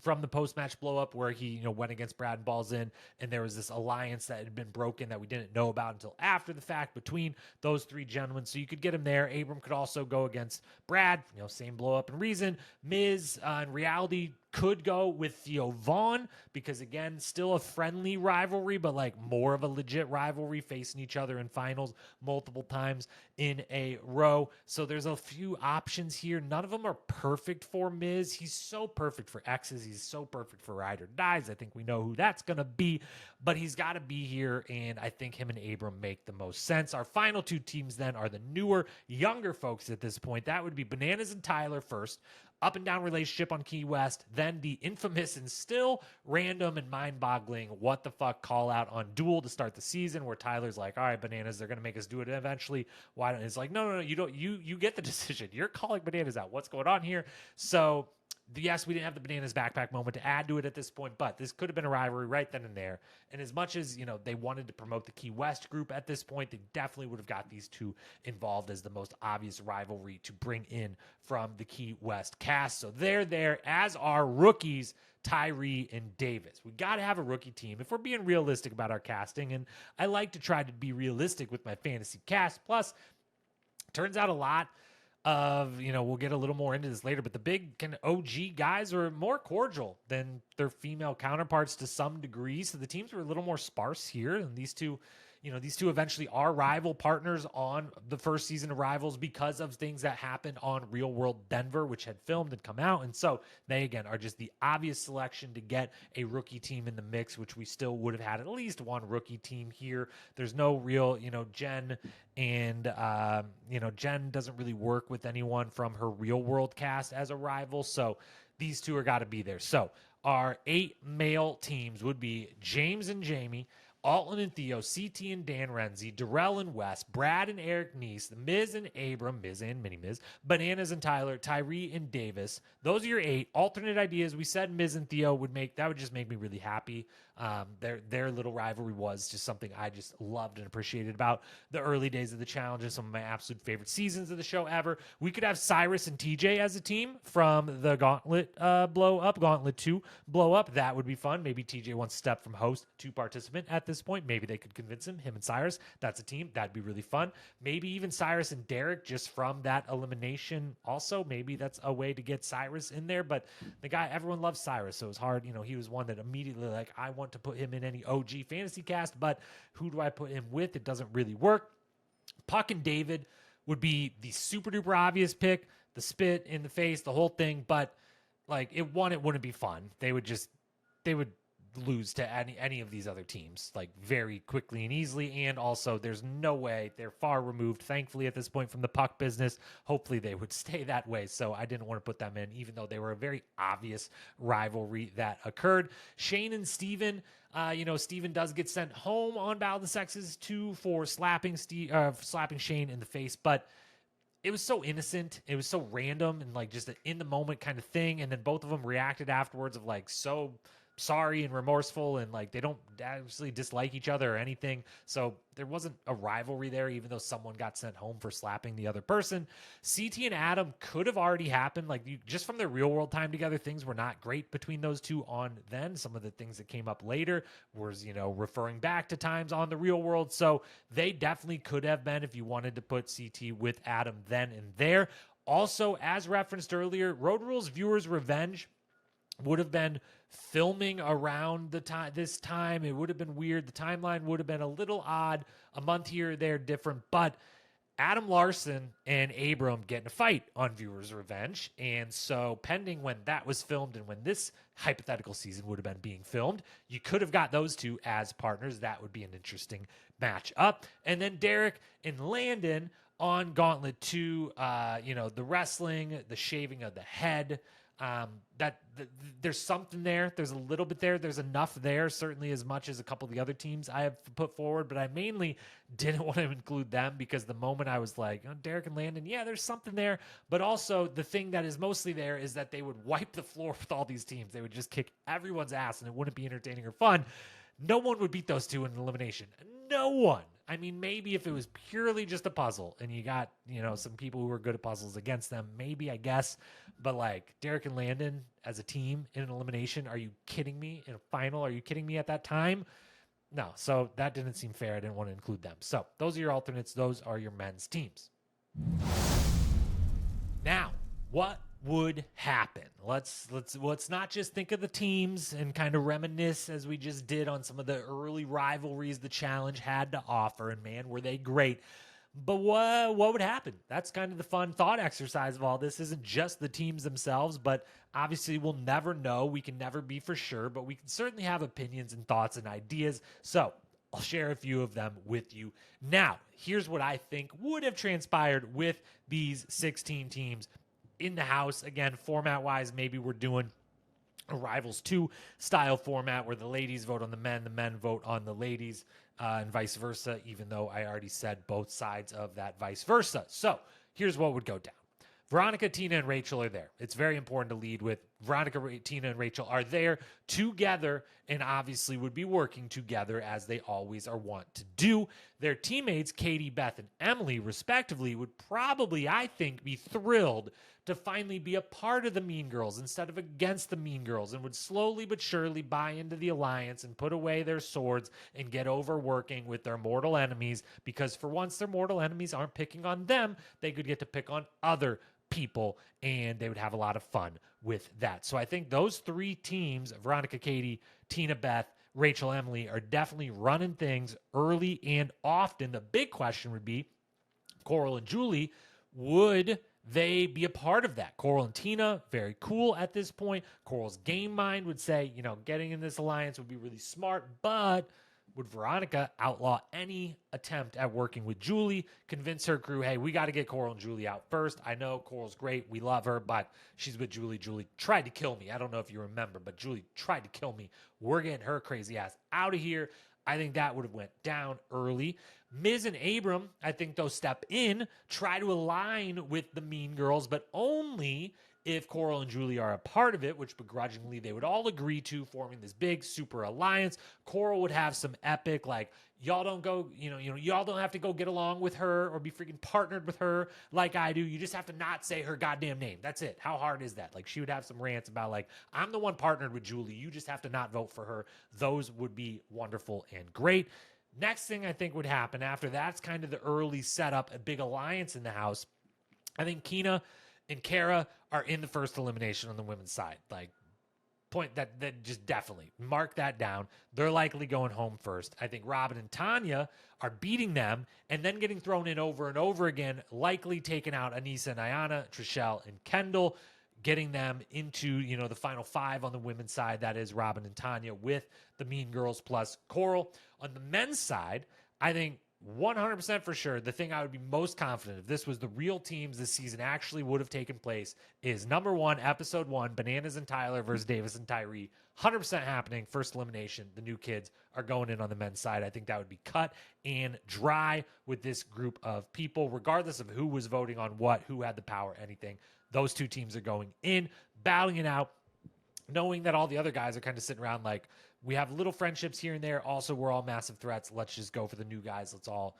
from the post-match blow-up where he, went against Brad and Balls in, and there was this alliance that had been broken that we didn't know about until after the fact between those three gentlemen. So you could get him there. Abram could also go against Brad, same blow-up and reason. Miz, in reality, could go with Theo Vaughn because, again, still a friendly rivalry, but like more of a legit rivalry, facing each other in finals multiple times in a row. So there's a few options here. None of them are perfect for Miz. He's so perfect for X's. He's so perfect for Ride or Dies. I think we know who that's going to be, but he's got to be here, and I think him and Abram make the most sense. Our final two teams then are the newer, younger folks at this point. That would be Bananas and Tyler first. Up and down relationship on Key West, then the infamous and still random and mind-boggling what the fuck call out on Duel to start the season, where Tyler's like, all right, Bananas, they're gonna make us do it eventually. Why don't it's like, no, you don't, you get the decision. You're calling Bananas out. What's going on here? So yes, we didn't have the Bananas backpack moment to add to it at this point, but this could have been a rivalry right then and there. And as much as, they wanted to promote the Key West group at this point, they definitely would have got these two involved as the most obvious rivalry to bring in from the Key West cast. So they're there, as are rookies, Tyree and Davis. We got to have a rookie team if we're being realistic about our casting. And I like to try to be realistic with my fantasy cast. Plus, turns out a lot of, we'll get a little more into this later, but the big kind of OG guys are more cordial than their female counterparts to some degree. So the teams were a little more sparse here. And these two eventually are rival partners on the first season of Rivals because of things that happened on Real World Denver, which had filmed and come out. And so they, again, are just the obvious selection to get a rookie team in the mix, which we still would have had at least one rookie team here. There's no real, Jen and, Jen doesn't really work with anyone from her Real World cast as a rival. So these two are got to be there. So our 8 male teams would be James and Jamie, Alton and Theo, CT and Dan Renzi, Darrell and Wes, Brad and Eric Neese, the Miz and Abram, Miz and Mini Miz, Bananas and Tyler, Tyree and Davis. Those are your 8 alternate ideas. We said Miz and Theo would just make me really happy. Their little rivalry was just something I just loved and appreciated about the early days of the challenge and some of my absolute favorite seasons of the show ever. We could have Cyrus and TJ as a team from the Gauntlet blow up, Gauntlet 2 blow up. That would be fun. Maybe TJ wants to step from host to participant at this point. Maybe they could convince him and Cyrus. That's a team. That'd be really fun. Maybe even Cyrus and Derek just from that elimination. Also, maybe that's a way to get Cyrus in there. But the guy, everyone loves Cyrus, so it's hard. He was one that immediately I want to put him in any OG fantasy cast, but who do I put him with? It doesn't really work. Puck and David would be the super duper obvious pick, the spit in the face, the whole thing, but it wouldn't be fun. They would lose to any of these other teams very quickly and easily. And also there's no way, they're far removed, thankfully, at this point from the puck business. Hopefully they would stay that way. So I didn't want to put them in, even though they were a very obvious rivalry that occurred. Shane and Steven, Steven does get sent home on Battle of the Sexes too for slapping Shane in the face, but it was so innocent. It was so random and just an in the moment kind of thing. And then both of them reacted afterwards of so sorry and remorseful, and like they don't actually dislike each other or anything. So there wasn't a rivalry there, even though someone got sent home for slapping the other person. CT and Adam could have already happened. Like just from their real world time together, things were not great between those two on then. Some of the things that came up later was, referring back to times on the real world. So they definitely could have been if you wanted to put CT with Adam then and there. Also, as referenced earlier, Road Rules Viewers Revenge would have been filming around this time. It would have been weird. The timeline would have been a little odd, a month here or there different, but Adam Larson and Abram get in a fight on Viewers Revenge. And so pending when that was filmed and when this hypothetical season would have been being filmed, you could have got those two as partners. That would be an interesting match up. And then Derek and Landon on Gauntlet 2, the wrestling, the shaving of the head, there's something there. There's a little bit there. There's enough there, certainly as much as a couple of the other teams I have put forward, but I mainly didn't want to include them because the moment I was like, Derek and Landon, yeah, there's something there. But also the thing that is mostly there is that they would wipe the floor with all these teams. They would just kick everyone's ass and it wouldn't be entertaining or fun. No one would beat those two in elimination. No one. I mean, maybe if it was purely just a puzzle and you got, some people who were good at puzzles against them, maybe, I guess. But like Derek and Landon as a team in an elimination, are you kidding me? In a final, are you kidding me at that time? No, so that didn't seem fair. I didn't want to include them. So those are your alternates. Those are your men's teams. Now, what would happen? Let's not just think of the teams and kind of reminisce as we just did on some of the early rivalries the challenge had to offer, and man, were they great. But what would happen? That's kind of the fun thought exercise of all this. Isn't just the teams themselves, but obviously we'll never know. We can never be for sure, but we can certainly have opinions and thoughts and ideas. So I'll share a few of them with you. Now, here's what I think would have transpired with these 16 teams in the house. Again, format-wise, maybe we're doing a Rivals 2 style format where the ladies vote on the men vote on the ladies, and vice versa, even though I already said both sides of that vice versa. So here's what would go down. Veronica, Tina, and Rachel are there. It's very important to lead with Veronica, Tina, and Rachel are there together and obviously would be working together as they always are wont to do. Their teammates, Katie, Beth, and Emily, respectively, would probably, I think, be thrilled to finally be a part of the Mean Girls instead of against the Mean Girls, and would slowly but surely buy into the alliance and put away their swords and get over working with their mortal enemies, because for once their mortal enemies aren't picking on them, they could get to pick on other people, and they would have a lot of fun with that. So I think those three teams, Veronica, Katie, Tina, Beth, Rachel, Emily, are definitely running things early and often. The big question would be, Coral and Julie, would they be a part of that? Coral and Tina, very cool at this point. Coral's game mind would say, getting in this alliance would be really smart, but would Veronica outlaw any attempt at working with Julie, convince her crew, hey, we got to get Coral and Julie out first. I know Coral's great. We love her, but she's with Julie. Julie tried to kill me. I don't know if you remember, but Julie tried to kill me. We're getting her crazy ass out of here. I think that would have went down early. Miz and Abram, I think they'll step in, try to align with the Mean Girls, but only if Coral and Julie are a part of it, which begrudgingly they would all agree to, forming this big super alliance. Coral would have some epic, like, y'all don't go, y'all don't have to go get along with her or be freaking partnered with her like I do. You just have to not say her goddamn name. That's it. How hard is that? Like, she would have some rants about, like, I'm the one partnered with Julie. You just have to not vote for her. Those would be wonderful and great. Next thing I think would happen after that's kind of the early setup, a big alliance in the house. I think Kina and Kara are in the first elimination on the women's side. Like, point that just definitely mark that down. They're likely going home first. I think Robin and Tanya are beating them and then getting thrown in over and over again, likely taking out Anissa and Ayana, Trishelle and Kendall, getting them into, the final five on the women's side. That is Robin and Tanya with the Mean Girls plus Coral. On the men's side, I think 100% for sure, the thing I would be most confident if this was the real teams this season actually would have taken place is number one, episode 1, Bananas and Tyler versus Davis and Tyree. 100% happening. First elimination. The new kids are going in on the men's side. I think that would be cut and dry with this group of people, regardless of who was voting on what, who had the power, anything. Those two teams are going in, battling it out. knowing that all the other guys are kind of sitting around like, we have little friendships here and there. Also, we're all massive threats. Let's just go for the new guys. Let's all,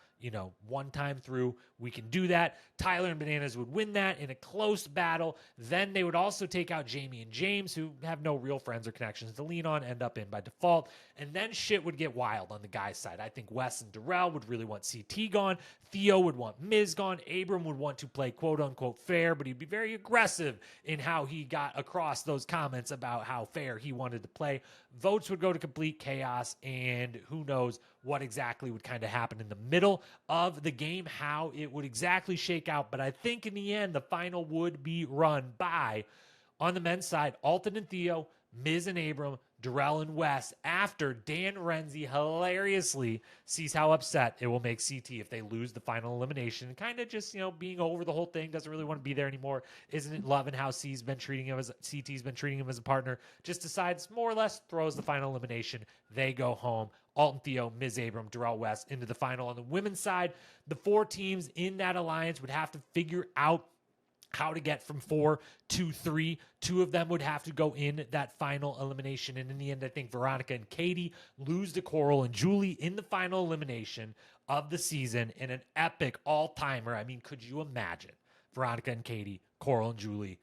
one time through. We can do that. Tyler and Bananas would win that in a close battle. Then they would also take out Jamie and James, who have no real friends or connections to lean on, end up in by default. And then shit would get wild on the guys' side. I think Wes and Darrell would really want CT gone. Theo would want Miz gone. Abram would want to play quote unquote fair, but he'd be very aggressive in how he got across those comments about how fair he wanted to play. Votes would go to complete chaos, and who knows what exactly would kind of happen in the middle of the game, how it would exactly shake out. But I think in the end, the final would be run by, on the men's side, Alton and Theo, Miz and Abram, Darrell and Wes, after Dan Renzi hilariously sees how upset it will make CT if they lose the final elimination. Kind of just, being over the whole thing, doesn't really want to be there anymore. Isn't it loving how CT's been treating him as a partner? Just decides, more or less, throws the final elimination. They go home. Alton, Theo, Miz, Abram, Darrell, Wes into the final. On the women's side, the 4 teams in that alliance would have to figure out how to get from 4 to 3. 2 of them would have to go in that final elimination. And in the end, I think Veronica and Katie lose to Coral and Julie in the final elimination of the season in an epic all-timer. I mean, could you imagine Veronica and Katie, Coral and Julie,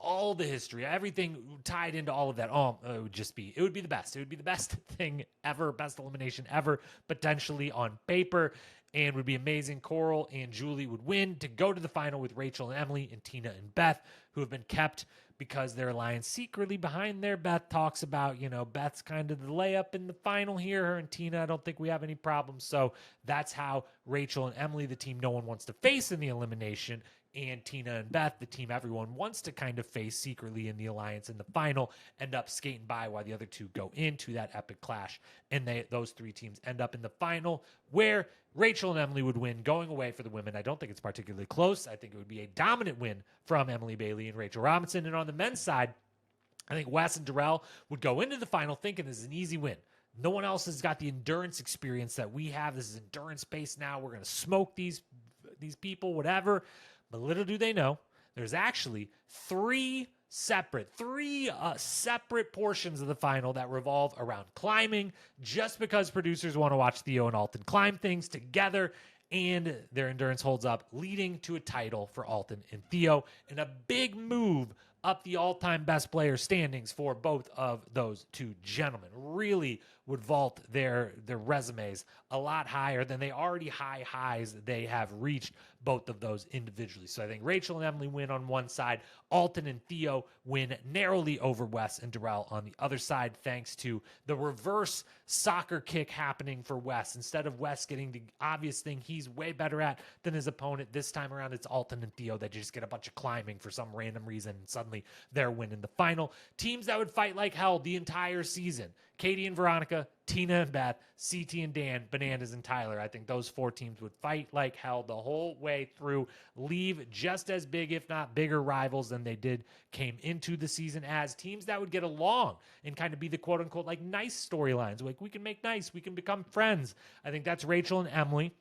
all the history, everything tied into all of that? It would be the best. It would be the best thing ever, best elimination ever, potentially on paper, and would be amazing. Coral and Julie would win to go to the final with Rachel and Emily and Tina and Beth, who have been kept because their alliance secretly behind there. Beth talks about, Beth's kind of the layup in the final here. Her and Tina, I don't think we have any problems. So that's how Rachel and Emily, the team no one wants to face in the elimination, and Tina and Beth, the team everyone wants to kind of face secretly in the alliance in the final, end up skating by while the other 2 go into that epic clash. And those 3 teams end up in the final, where Rachel and Emily would win, going away for the women. I don't think it's particularly close. I think it would be a dominant win from Emily Bailey and Rachel Robinson. And on the men's side, I think Wes and Darrell would go into the final thinking this is an easy win. No one else has got the endurance experience that we have. This is endurance-based now. We're going to smoke these people, whatever. But little do they know, there's actually 3 separate portions of the final that revolve around climbing, just because producers want to watch Theo and Alton climb things together, and their endurance holds up, leading to a title for Alton and Theo, and a big move up the all-time best player standings for both of those 2 gentlemen. Really would vault their resumes a lot higher than they already highs they have reached, both of those individually. So I think Rachel and Emily win on one side. Alton and Theo win narrowly over Wes and Darrell on the other side, thanks to the reverse soccer kick happening for Wes. Instead of Wes getting the obvious thing he's way better at than his opponent, this time around it's Alton and Theo that just get a bunch of climbing for some random reason, and suddenly they're winning the final. Teams that would fight like hell the entire season: Katie and Veronica, Tina and Beth, CT and Dan, Bananas and Tyler. I think those 4 teams would fight like hell the whole way through, leave just as big, if not bigger, rivals than they came into the season as. Teams that would get along and kind of be the quote-unquote like nice storylines. Like, we can make nice, we can become friends. I think that's Rachel and Emily.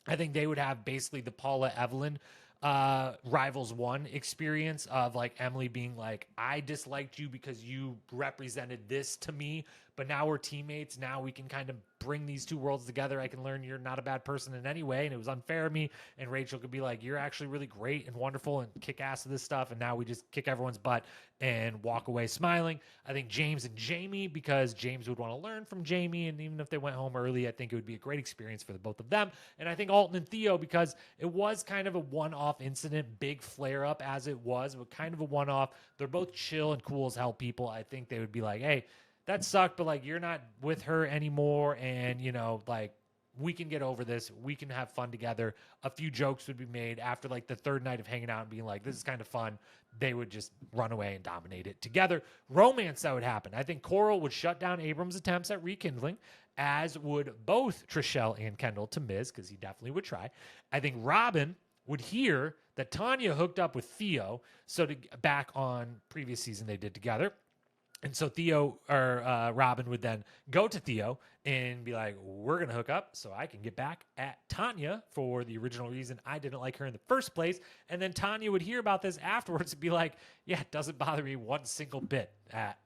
I think they would have basically the Paula Evelyn Rivals 1 experience of like Emily being like, I disliked you because you represented this to me, but now we're teammates. Now we can kind of bring these 2 worlds together. I can learn you're not a bad person in any way, and it was unfair of me. And Rachel could be like, you're actually really great and wonderful and kick ass at this stuff, and now we just kick everyone's butt and walk away smiling. I think James and Jamie, because James would want to learn from Jamie, and even if they went home early, I think it would be a great experience for the both of them. And I think Alton and Theo, because it was kind of a one-off incident, big flare-up as it was, but kind of a one-off. They're both chill and cool as hell people. I think they would be like, hey, that sucked, but like, you're not with her anymore, and like, we can get over this. We can have fun together. A few jokes would be made after like the 3rd night of hanging out and being like, this is kind of fun. They would just run away and dominate it together. Romance that would happen. I think Coral would shut down Abram's attempts at rekindling, as would both Trishelle and Kendall to Miz, because he definitely would try. I think Robin would hear that Tanya hooked up with Theo, so back on previous season they did together. And so Theo or Robin would then go to Theo and be like, we're going to hook up so I can get back at Tanya for the original reason I didn't like her in the first place. And then Tanya would hear about this afterwards and be like, yeah, it doesn't bother me one single bit.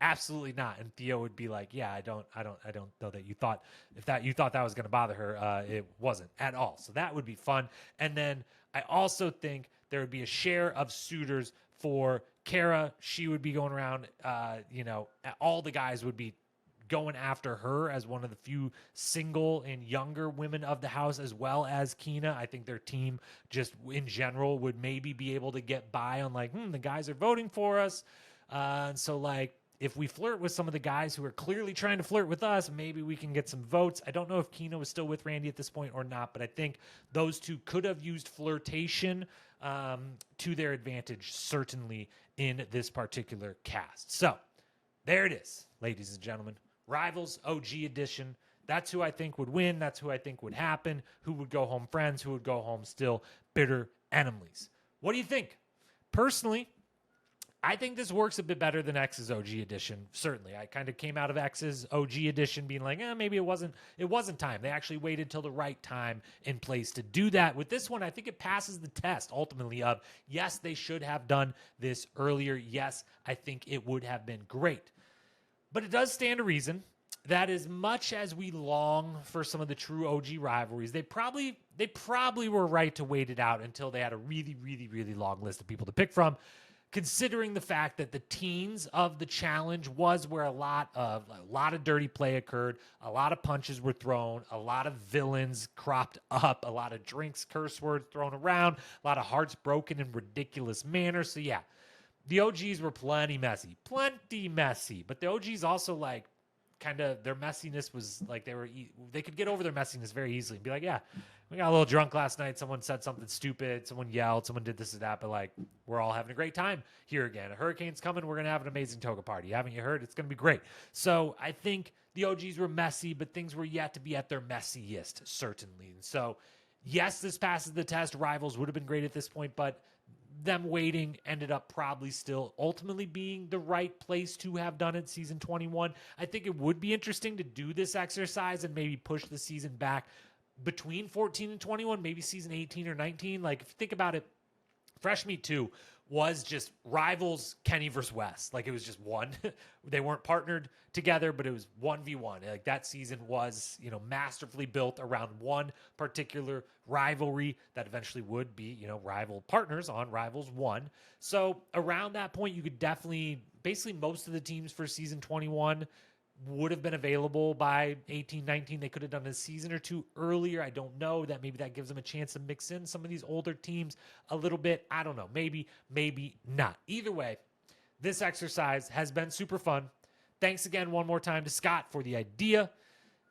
Absolutely not. And Theo would be like, yeah, I don't know that you thought, if that you thought that was going to bother her, it wasn't at all. So that would be fun. And then I also think there would be a share of suitors for Kara. She would be going around, all the guys would be going after her as one of the few single and younger women of the house, as well as Kina. I think their team just in general would maybe be able to get by on like, the guys are voting for us. And so like, if we flirt with some of the guys who are clearly trying to flirt with us, maybe we can get some votes. I don't know if Kina was still with Randy at this point or not, but I think those two could have used flirtation to their advantage, certainly in this particular cast. So there it is, ladies and gentlemen. Rivals OG edition. That's who I think would win. That's who I think would happen. Who would go home friends? Who would go home still bitter enemies? What do you think? Personally, I think this works a bit better than X's OG edition. Certainly, I kind of came out of X's OG edition being like, maybe it wasn't time. They actually waited till the right time and place to do that. With this one, I think it passes the test ultimately of, yes, they should have done this earlier. Yes, I think it would have been great. But it does stand to reason that as much as we long for some of the true OG rivalries, they probably were right to wait it out until they had a really, really, really long list of people to pick from, considering the fact that the teens of the challenge was where a lot of dirty play occurred, a lot of punches were thrown, a lot of villains cropped up, a lot of drinks, curse words thrown around, a lot of hearts broken in ridiculous manners. So yeah, the OGs were plenty messy, but the OGs also like kind of their messiness was like they could get over their messiness very easily and be like, yeah, we got a little drunk last night. Someone said something stupid. Someone yelled. Someone did this and that. But like, we're all having a great time here again. A hurricane's coming. We're going to have an amazing toga party. Haven't you heard? It's going to be great. So I think the OGs were messy, but things were yet to be at their messiest, certainly. And so, yes, this passes the test. Rivals would have been great at this point, but them waiting ended up probably still ultimately being the right place to have done it season 21. I think it would be interesting to do this exercise and maybe push the season back between 14 and 21, maybe season 18 or 19. Like, if you think about it, Fresh Meat 2 was just rivals Kenny versus Wes. Like, it was just one. They weren't partnered together, but it was 1v1. Like, that season was, masterfully built around one particular rivalry that eventually would be, rival partners on Rivals 1. So around that point, you could definitely, basically most of the teams for season 21 would have been available by 18, 19. They could have done a season or two earlier. I don't know. That maybe that gives them a chance to mix in some of these older teams a little bit. I don't know. Maybe not. Either way, this exercise has been super fun. Thanks again one more time to Scott for the idea.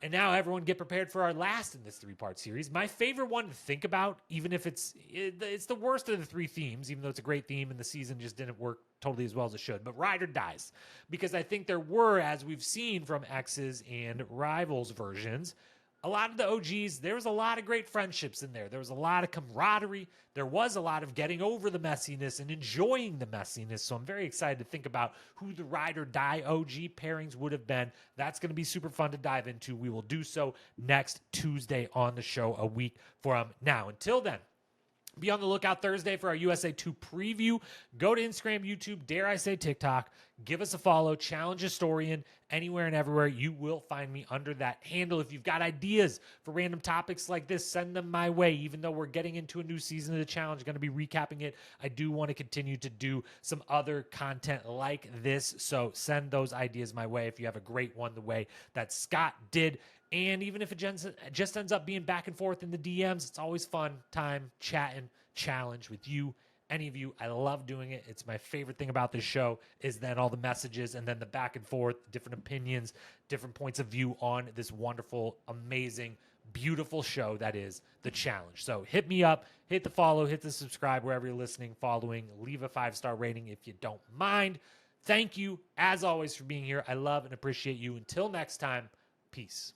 And now everyone get prepared for our last in this 3-part series. My favorite one to think about, even if it's the worst of the 3 themes, even though it's a great theme and the season just didn't work totally as well as it should. But Ride or Dies. Because I think there were, as we've seen from X's and Rivals versions, a lot of the OGs, there was a lot of great friendships in there. There was a lot of camaraderie. There was a lot of getting over the messiness and enjoying the messiness. So I'm very excited to think about who the Ride or Die OG pairings would have been. That's going to be super fun to dive into. We will do so next Tuesday on the show, a week from now. Until then, be on the lookout Thursday for our USA 2 preview. Go to Instagram, YouTube, dare I say TikTok. Give us a follow. Challenge Historian. Anywhere and everywhere, you will find me under that handle. If you've got ideas for random topics like this, send them my way. Even though we're getting into a new season of the challenge, going to be recapping it, I do want to continue to do some other content like this. So send those ideas my way if you have a great one the way that Scott did. And even if it just ends up being back and forth in the DMs, it's always fun time chatting challenge with you, any of you. I love doing it. It's my favorite thing about this show is then all the messages and then the back and forth, different opinions, different points of view on this wonderful, amazing, beautiful show that is The Challenge. So hit me up, hit the follow, hit the subscribe wherever you're listening, following, leave a 5-star rating if you don't mind. Thank you, as always, for being here. I love and appreciate you. Until next time, peace.